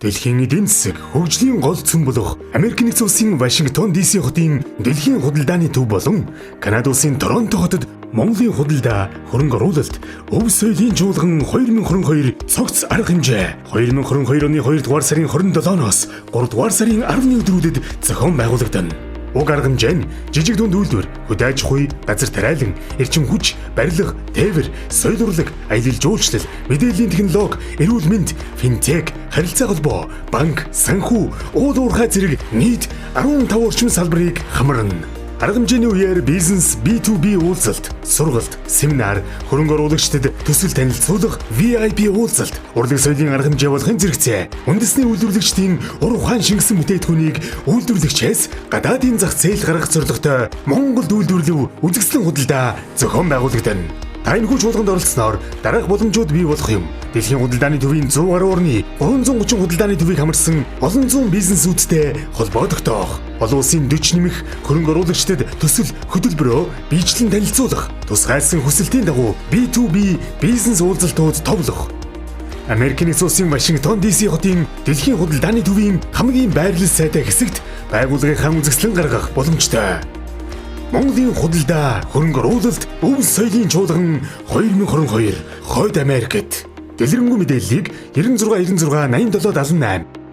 Дэлхийн эдийн засаг хөгжлийн гол цөм болох Америк нэгдсэн улсын Вашингтон DC хотын дэлхийн худалдааны төв болон Канада улсын Торонто хотод Монголын худалдаа, хөрөнгө оруулалт, өв соёлын жуулган 2022 цогц арга хэмжээ 2022 оны 2 дугаар сарын 27-оос 3 дугаар сарын 10-ны өдрүүдэд зохион байгуулагдана. Уг арга хэмжээ нь жижиг дунд үйлдвэр, хөдөө аж ахуй, газар тариалан, эрчим хүч, барилга, тээвэр, соёл урлаг, аялал жуулчлал, мэдээллийн технологи, эрүүл мэнд, финтек, харилцаа холбоо, банк, санхүү, уул уурхай зэрэг нийт 15 орчим салбарыг хамарна. Арга хэмжээний үеэр бизнес, B2B уулзалт, сургалт, семинар, хөрөнгө оруулагчдад төсөл танилцуулах VIP уулзалт, урлаг соёлын арга хэмжээ болохын зэрэгцээ, үндэсний үйлдвэрлэгчдийн ур ухаан шингэсэн бүтээтгүүнийг үйлдвэрлэгчээс гадаадын зах зээл гаргах зорилготой Монголд үйлдвэрлэв үзэсгэлэн худалдаа зохион байгуулагдана. Та энэ чуулганд оролцсноор дараах боломжууд бий болох юм. Дэлхийн худалдааны төвийн 100 гаруй орны 330 худалдааны төвийг хамарсан олон зуун бизнесүүдтэй холбоо тогтоох. Олон улсын 40 нэмэх хөрөнгө оруулагчдад төсөл хөтөлбөрөө биечлэн танилцуулах. Тусгайлсан хүсэлтийн дагуу B2B бизнес уулзалтууд товлох. Америк нэгдсэн улсын Вашингтон DC хотын дэлхийн худалдааны төвийн хамгийн байрлал сайтай хэсэгт байгууллагынхаа үзэсгэлэн гаргах боломжтой. Монголын худалдаа, хөрөнгө оруулалт, өв соёлын чуулган 2022 Хойд Америкт. Дэлгэрэнгүй мэдээллийг 96 96 87 78